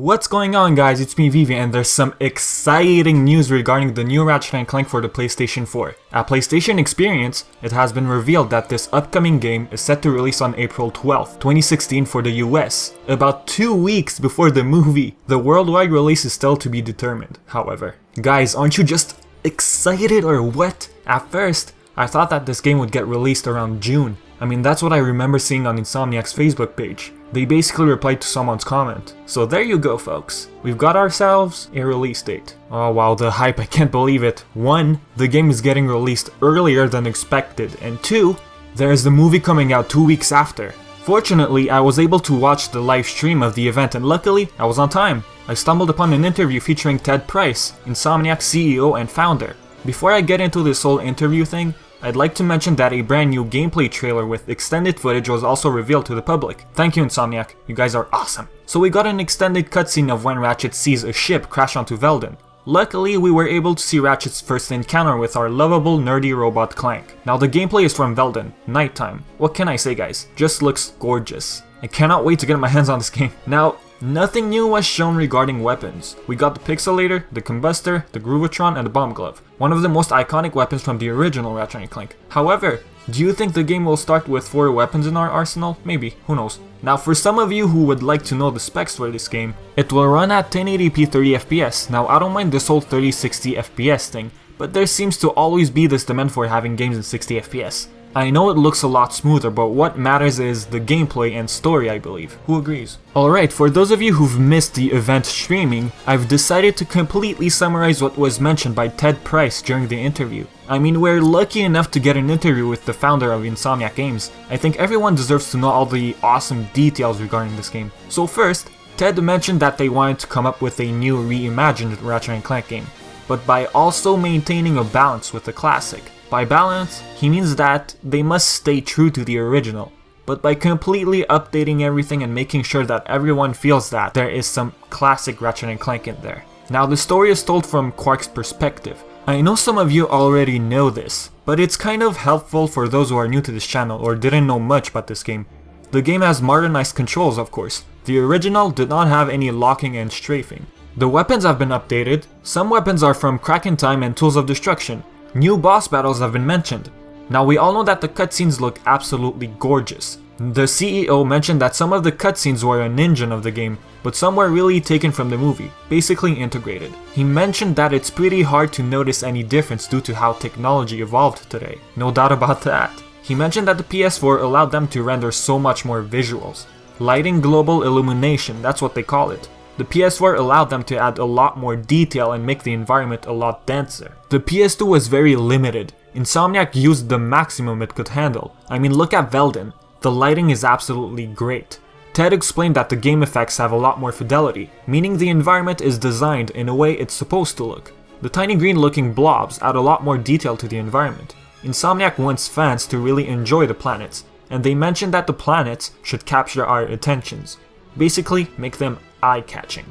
What's going on, guys? It's me, Vivi, and there's some exciting news regarding the new Ratchet and Clank for the PlayStation 4. At PlayStation Experience, it has been revealed that this upcoming game is set to release on April 12th, 2016 for the US, about 2 weeks before the movie. The worldwide release is still to be determined, however. Guys, aren't you just excited or what? At first, I thought that this game would get released around June. I mean, that's what I remember seeing on Insomniac's Facebook page. They basically replied to someone's comment. So there you go, folks. We've got ourselves a release date. Oh wow, the hype, I can't believe it. 1. The game is getting released earlier than expected, and 2. There's the movie coming out 2 weeks after. Fortunately, I was able to watch the live stream of the event, and luckily, I was on time. I stumbled upon an interview featuring Ted Price, Insomniac CEO and founder. Before I get into this whole interview thing, I'd like to mention that a brand new gameplay trailer with extended footage was also revealed to the public. Thank you, Insomniac, you guys are awesome. So we got an extended cutscene of when Ratchet sees a ship crash onto Veldin. Luckily, we were able to see Ratchet's first encounter with our lovable nerdy robot Clank. Now the gameplay is from Veldin, nighttime. What can I say, guys? Just looks gorgeous. I cannot wait to get my hands on this game. Now, nothing new was shown regarding weapons. We got the Pixelator, the Combustor, the Groovitron, and the Bomb Glove. One of the most iconic weapons from the original Ratchet and Clank. However, do you think the game will start with 4 weapons in our arsenal? Maybe, who knows. Now for some of you who would like to know the specs for this game, it will run at 1080p 30fps. Now I don't mind this whole 30-60 FPS thing, but there seems to always be this demand for having games in 60 FPS. I know it looks a lot smoother, but what matters is the gameplay and story, I believe. Who agrees? Alright, for those of you who've missed the event streaming, I've decided to completely summarize what was mentioned by Ted Price during the interview. I mean, we're lucky enough to get an interview with the founder of Insomniac Games. I think everyone deserves to know all the awesome details regarding this game. So first, Ted mentioned that they wanted to come up with a new reimagined Ratchet and Clank game, but by also maintaining a balance with the classic. By balance, he means that they must stay true to the original, but by completely updating everything and making sure that everyone feels that there is some classic Ratchet and Clank in there. Now the story is told from Quark's perspective. I know some of you already know this, but it's kind of helpful for those who are new to this channel or didn't know much about this game. The game has modernized controls, of course. The original did not have any locking and strafing. The weapons have been updated. Some weapons are from Crack in Time and Tools of Destruction. New boss battles have been mentioned. Now we all know that the cutscenes look absolutely gorgeous. The CEO mentioned that some of the cutscenes were an engine of the game, but some were really taken from the movie, basically integrated. He mentioned that it's pretty hard to notice any difference due to how technology evolved today. No doubt about that. He mentioned that the PS4 allowed them to render so much more visuals. Lighting global illumination, that's what they call it. The PS4 allowed them to add a lot more detail and make the environment a lot denser. The PS2 was very limited. Insomniac used the maximum it could handle. I mean, look at Veldin. The lighting is absolutely great. Ted explained that the game effects have a lot more fidelity, meaning the environment is designed in a way it's supposed to look. The tiny green looking blobs add a lot more detail to the environment. Insomniac wants fans to really enjoy the planets, and they mentioned that the planets should capture our attentions. Basically, make them eye-catching.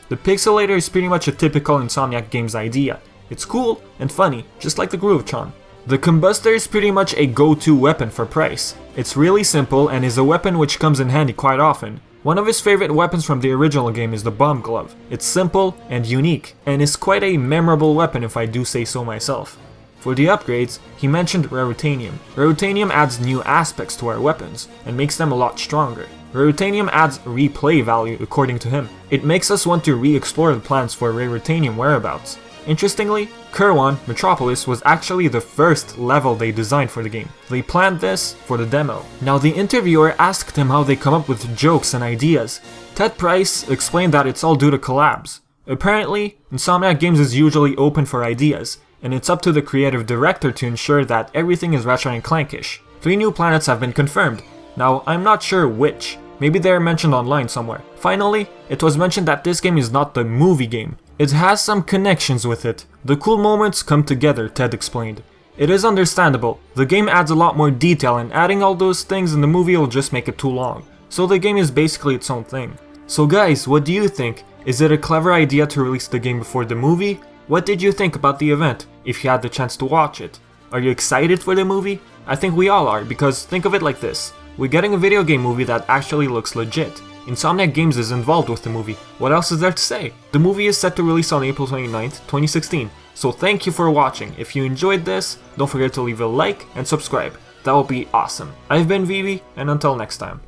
The Pixelator is pretty much a typical Insomniac Games idea. It's cool and funny, just like the Groovitron. The Combustor is pretty much a go-to weapon for Price. It's really simple and is a weapon which comes in handy quite often. One of his favorite weapons from the original game is the Bomb Glove. It's simple and unique, and is quite a memorable weapon if I do say so myself. For the upgrades, he mentioned Raritanium. Raritanium adds new aspects to our weapons, and makes them a lot stronger. Raritanium adds replay value according to him. It makes us want to re-explore the plans for Raritanium whereabouts. Interestingly, Kerwan, Metropolis, was actually the first level they designed for the game. They planned this for the demo. Now the interviewer asked him how they come up with jokes and ideas. Ted Price explained that it's all due to collabs. Apparently, Insomniac Games is usually open for ideas, and it's up to the creative director to ensure that everything is Ratchet and Clankish. 3 new planets have been confirmed. Now, I'm not sure which. Maybe they're mentioned online somewhere. Finally, it was mentioned that this game is not the movie game. It has some connections with it. The cool moments come together, Ted explained. It is understandable. The game adds a lot more detail, and adding all those things in the movie will just make it too long. So the game is basically its own thing. So guys, what do you think? Is it a clever idea to release the game before the movie? What did you think about the event, if you had the chance to watch it? Are you excited for the movie? I think we all are, because think of it like this. We're getting a video game movie that actually looks legit. Insomniac Games is involved with the movie. What else is there to say? The movie is set to release on April 29th, 2016. So thank you for watching. If you enjoyed this, don't forget to leave a like and subscribe. That would be awesome. I've been Vivi, and until next time.